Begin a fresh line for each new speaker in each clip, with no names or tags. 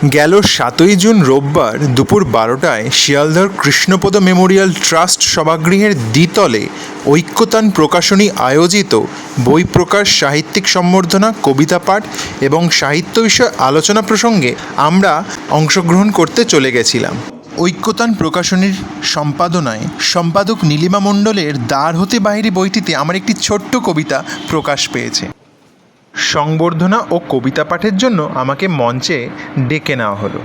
গেল ৭ই জুন রোববার দুপুর ১২টায় শিয়ালদহর কৃষ্ণপদ মেমোরিয়াল ট্রাস্ট সভাগৃহের দ্বিতলে ঐক্যতান প্রকাশনী আয়োজিত বই প্রকাশ, সাহিত্যিক সম্বর্ধনা, কবিতা পাঠ এবং সাহিত্য বিষয় আলোচনা প্রসঙ্গে আমরা অংশগ্রহণ করতে চলে গেছিলাম। ঐক্যতান প্রকাশনীর সম্পাদনায় সম্পাদক নীলিমা মণ্ডলের দ্বার হতে বাইরে বইটিতে আমার একটি ছোট্ট কবিতা প্রকাশ পেয়েছে। সংবর্ধনা ও কবিতা পাঠের জন্য আমাকে মঞ্চে ডেকে নেওয়া হলো।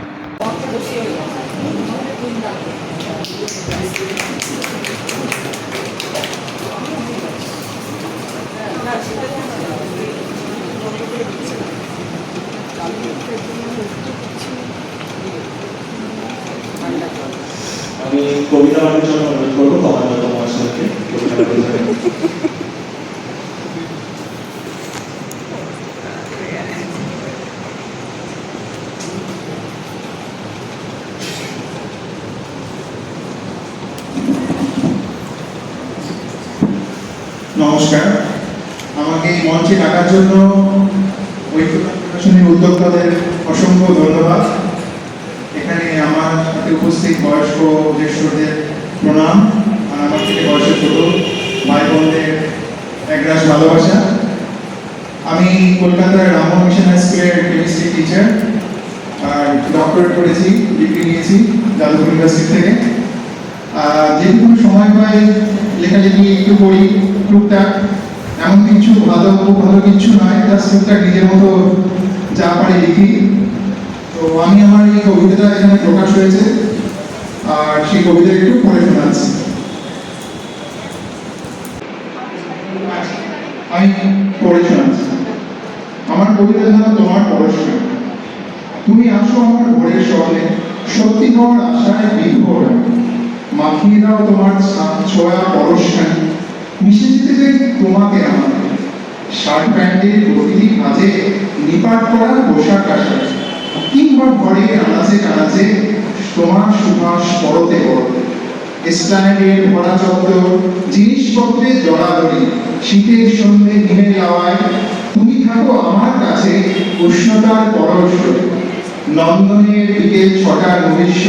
আমি কবিতা পাঠের জন্য অনুরোধ করবো তোমার সাথে কবিতা পাঠের জন্য।
নমস্কার, আমাকে এই মঞ্চে ডাকার জন্য ঐক্যতান প্রকাশনীর উদ্যোক্তাদের অসংখ্য ধন্যবাদ। এখানে আমার সাথে উপস্থিত বয়স্ক জ্যেষ্ঠদের প্রণাম, আর আমার থেকে বয়সে ছোট ভাই বোনদের একরাশ ভালোবাসা। আমি কলকাতার রামমোহন মিশন হাই স্কুলের কেমিস্ট্রি টিচার, আর ডক্টরেট করেছি, ডিগ্রি নিয়েছি যাদবপুর ইউনিভার্সিটি থেকে। যেটুকু সময় পাই লেখালেখি একটু করি টুকটাক, এমন কিছু খুব ভালো কিছু নয়, জাস্ট টুকটাক নিজের মতো যা পারি লিখি। তো আমি আমার এই কবিতাটা এখানে প্রকাশ হয়েছে, আর সেই কবিতা একটু পড়ে শোনাচ্ছি। আমি পড়ে শোনাচ্ছি। আমার কবিতার নাম তোমার পরশ। তুমি আসো আমার ভোরের স্বপ্নে, সত্যি হওয়ার আশায় বিভোর, মাখিয়ে দাও তোমার ছোঁয়া পরশখানি, মিশে যেতে চাই তোমাকে আমার শার্ট প্যান্টের প্রতিটি কাজে, নিপাট করা পোশাক আশায়, কিংবা ঘরে আনাচে কানাচে তোমার সুভাষ পরতে পরতে, স্ট্যান্ডের ভরা চত্বর, জিনিসপত্রে জড়াজড়ি, শীতের সন্ধ্যে দিনের লাওয়ায় তুমি থাকো আমার কাছে উষ্ণতার পরশ। নন্দনের বিকেল ৬টার ভবিষ্য,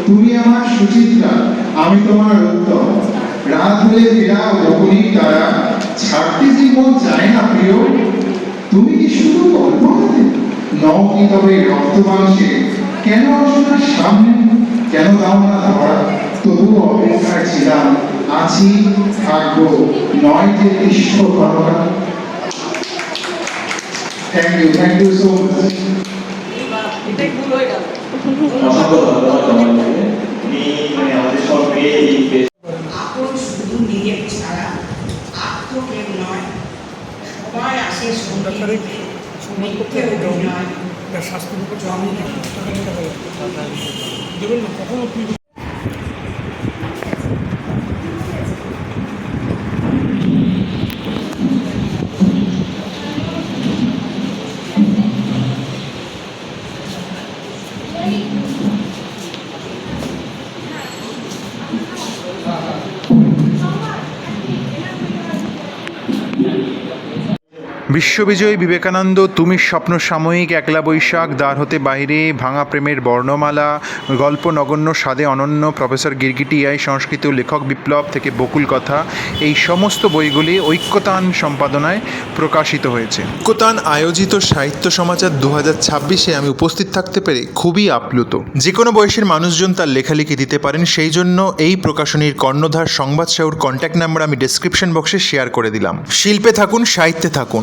তুমি আমার সুচিত্রা, আমি তোমার উত্তম। রাত হলে ফেরা বকুনির তারা, ছাড়তে যে মন চায় না প্রিয়। তুমি কি শুধু কল্পনাতে নও কি তবে রক্ত মাংসে? কেন আসো না সামনে, কেন দাও না ধরা? তবুও অপেক্ষায় ছিলাম, আছি, থাকবো, নয় যে বিশ্ব corona. Thank you so much.
অসংখ্য ধন্যবাদ তোমাকে। তুমি আমাদের সঙ্গে এই
আপন শুধু নিজের ছাড়া আত্ম কেউ নয়, সবাই আসে মিথ্যে অভিনয়।
বিশ্ববিজয়ী বিবেকানন্দ, তুমি স্বপ্ন সাময়িক, একলা বৈশাখ, দ্বার হতে বাইরে, ভাঙা প্রেমের বর্ণমালা, গল্প নগণ্য স্বাদে অনন্য, প্রফেসর গিরগিটি আই, সংস্কৃত লেখক বিপ্লব থেকে বকুল কথা, এই সমস্ত বইগুলি ঐক্যতান সম্পাদনায় প্রকাশিত হয়েছে। ঐক্যতান আয়োজিত সাহিত্য সমাচার 2026-এ আমি উপস্থিত থাকতে পেরে খুবই আপ্লুত। যে কোনো বয়সের মানুষজন তার লেখালেখি দিতে পারেন, সেই জন্য এই প্রকাশনীর কর্ণধার সংবাদ সাউর কন্ট্যাক্ট নাম্বার আমি ডেসক্রিপশন বক্সে শেয়ার করে দিলাম। শিল্পে থাকুন, সাহিত্যে থাকুন।